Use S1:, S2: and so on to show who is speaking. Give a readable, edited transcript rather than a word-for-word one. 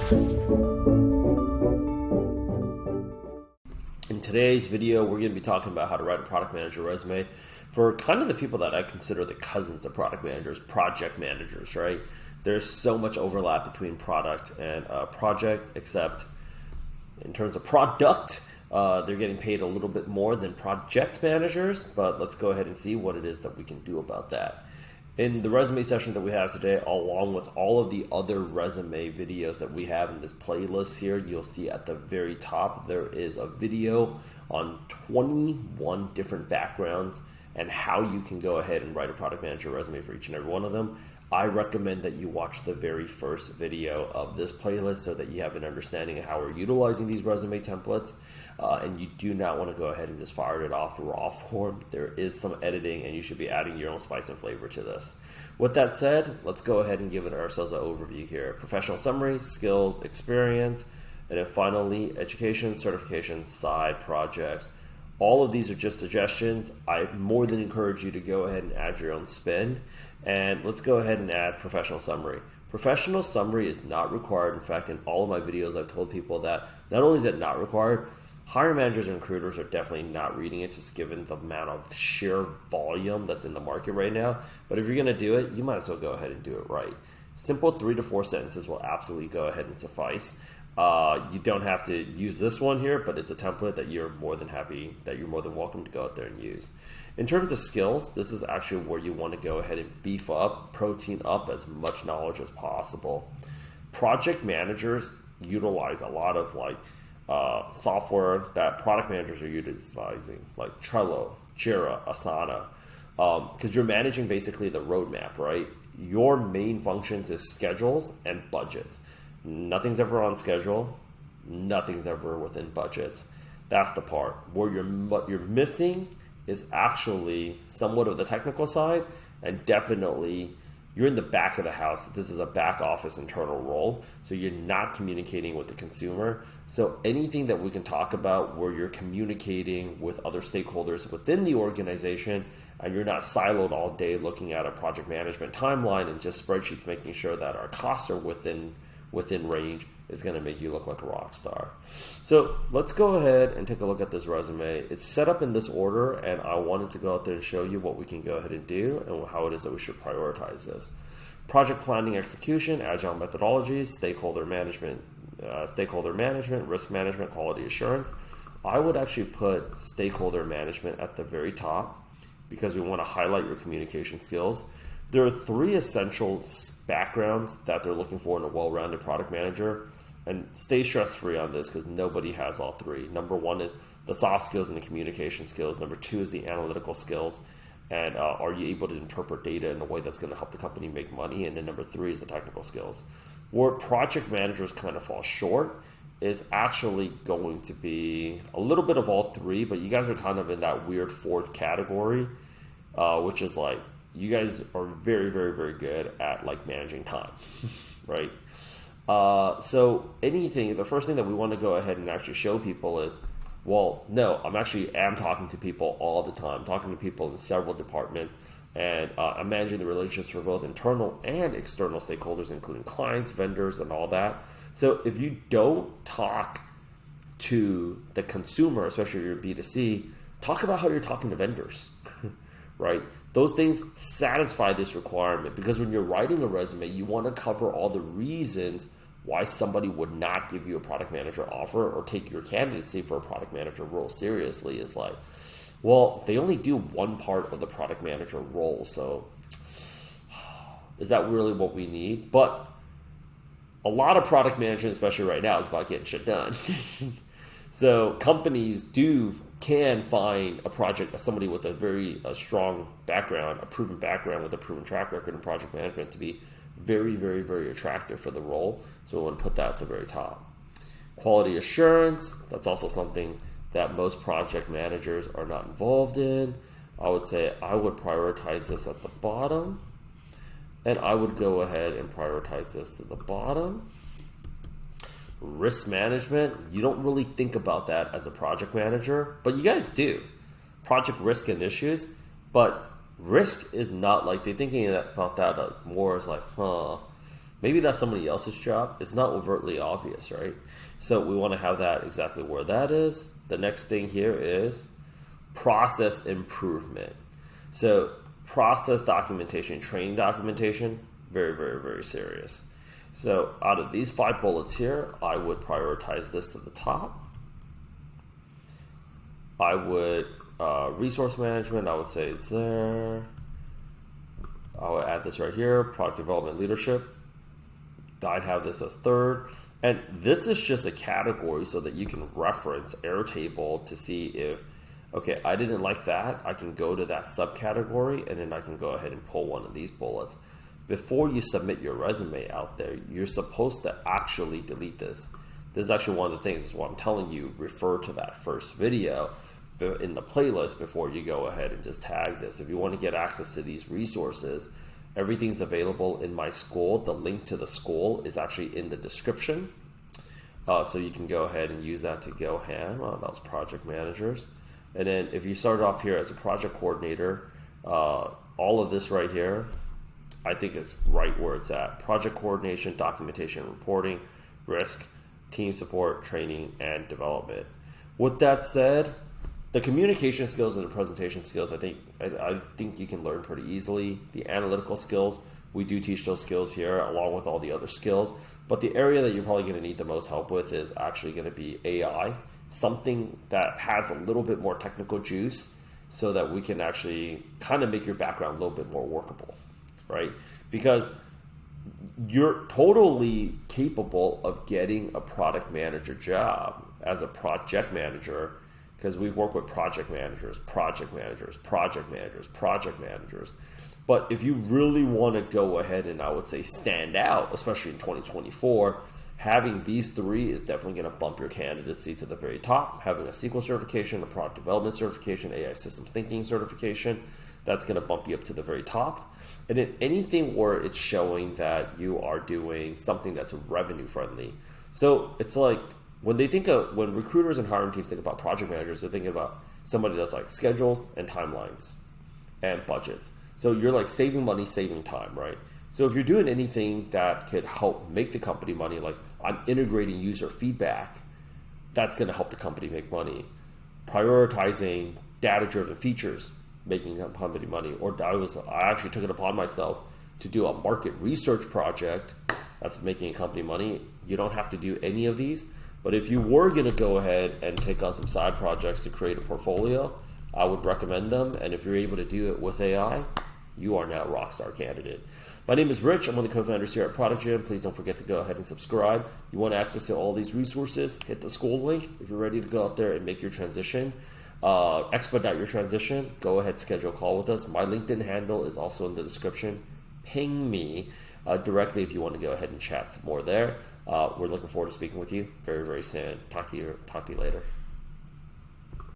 S1: In today's video, we're going to be talking about how to write a product manager resume for kind of the people that I consider the cousins of product managers, project managers, right? There's so much overlap between product and project, except in terms of product, they're getting paid a little bit more than project managers, but let's go ahead and see what it is that we can do about that. In the resume session that we have today, along with all of the other resume videos that we have in this playlist here, you'll see at the very top there is a video on 21 different backgrounds and how you can go ahead and write a product manager resume for each and every one of them. I recommend that you watch the very first video of this playlist so that you have an understanding of how we're utilizing these resume templates. And you do not want to go ahead and just fire it off raw form. There is some editing and you should be adding your own spice and flavor to this. With that said, let's go ahead and give ourselves an overview here. Professional summary, skills, experience, and then finally education, certification, side projects. All of these are just suggestions. I more than encourage you to go ahead and add your own spin. And let's go ahead and add professional summary. Professional summary is not required. In fact, in all of my videos, I've told people that not only is it not required, hiring managers and recruiters are definitely not reading it, just given the amount of sheer volume that's in the market right now. But if you're going to do it, you might as well go ahead and do it right. Simple 3 to 4 sentences will absolutely go ahead and suffice. You don't have to use this one here, but it's a template that you're more than welcome to go out there and use. In terms of skills, this is actually where you want to go ahead and beef up, protein up as much knowledge as possible. Project managers utilize a lot of software that product managers are utilizing, like Trello, Jira, Asana, because you're managing basically the roadmap, right? Your main functions is schedules and budgets. Nothing's ever on schedule. Nothing's ever within budgets. That's the part where what you're missing is actually somewhat of the technical side, and definitely you're in the back of the house. This is a back office internal role, so you're not communicating with the consumer. So anything that we can talk about where you're communicating with other stakeholders within the organization and you're not siloed all day looking at a project management timeline and just spreadsheets making sure that our costs are within range is going to make you look like a rock star. So let's go ahead and take a look at this resume. It's set up in this order, and I wanted to go out there and show you what we can go ahead and do and how it is that we should prioritize this. Project planning, execution, agile methodologies, stakeholder management, risk management, quality assurance. I would actually put stakeholder management at the very top because we want to highlight your communication skills. There are 3 essential backgrounds that they're looking for in a well-rounded product manager, and stay stress-free on this because nobody has all 3. Number 1 is the soft skills and the communication skills. Number 2 is the analytical skills, and are you able to interpret data in a way that's going to help the company make money? And then number 3 is the technical skills. Where project managers kind of fall short is actually going to be a little bit of all 3, but you guys are kind of in that weird 4th category, which is like, you guys are very, very, very good at managing time, right? So the first thing that we want to go ahead and actually show people is, well, no, I'm talking to people all the time, talking to people in several departments, and I'm managing the relationships for both internal and external stakeholders, including clients, vendors, and all that. So if you don't talk to the consumer, especially if you're B2C, talk about how you're talking to vendors, right? Those things satisfy this requirement because when you're writing a resume, you want to cover all the reasons why somebody would not give you a product manager offer or take your candidacy for a product manager role seriously. Is like, well, they only do one part of the product manager role, so is that really what we need? But a lot of product management, especially right now, is about getting shit done. So companies can find somebody with a very strong background, a proven background with a proven track record in project management to be very, very, very attractive for the role. So we want to put that at the very top. Quality assurance, that's also something that most project managers are not involved in. I would say I would prioritize this at the bottom, and I would go ahead and prioritize this to the bottom. Risk management, you don't really think about that as a project manager, but you guys do. Project risk and issues, but risk is not like they're thinking about that more as like, Maybe that's somebody else's job. It's not overtly obvious, right? So we want to have that exactly where that is. The next thing here is process improvement. So process documentation, training documentation, very, very, very serious. So out of these 5 bullets here, I would prioritize this to the top. I would, resource management, I would say is there. I would add this right here, product development leadership. I'd have this as 3rd. And this is just a category so that you can reference Airtable to see if, okay, I didn't like that. I can go to that subcategory and then I can go ahead and pull one of these bullets. Before you submit your resume out there, you're supposed to actually delete this. This is actually one of the things, is what I'm telling you, refer to that first video in the playlist before you go ahead and just tag this. If you want to get access to these resources, everything's available in my school. The link to the school is actually in the description. So you can go ahead and use that to go ham. That was project managers. And then if you start off here as a project coordinator, all of this right here, I think is right where it's at. Project coordination, documentation, reporting, risk, team support, training, and development. With that said, the communication skills and the presentation skills, I think you can learn pretty easily. The analytical skills, we do teach those skills here along with all the other skills. But the area that you're probably going to need the most help with is actually going to be AI, something that has a little bit more technical juice so that we can actually kind of make your background a little bit more workable, right? Because you're totally capable of getting a product manager job as a project manager, because we've worked with project managers. But if you really want to go ahead and, I would say, stand out, especially in 2024, having these 3 is definitely going to bump your candidacy to the very top. Having a SQL certification, a product development certification, AI systems thinking certification, that's going to bump you up to the very top. And then anything where it's showing that you are doing something that's revenue friendly. So it's like, when recruiters and hiring teams think about project managers, they're thinking about somebody that's like schedules and timelines and budgets. So you're like saving money, saving time, right? So if you're doing anything that could help make the company money, like I'm integrating user feedback, that's going to help the company make money. Prioritizing data-driven features, making a company money. Or I actually took it upon myself to do a market research project that's making a company money. You don't have to do any of these. But if you were going to go ahead and take on some side projects to create a portfolio, I would recommend them. And if you're able to do it with AI, you are now a rockstar candidate. My name is Rich. I'm one of the co-founders here at Product Jam. Please don't forget to go ahead and subscribe. You want access to all these resources, hit the school link. If you're ready to go out there and make your transition, expedite your transition, go ahead, schedule a call with us. My LinkedIn handle is also in the description. Ping me directly if you want to go ahead and chat some more there. We're looking forward to speaking with you very, very soon. Talk to you later.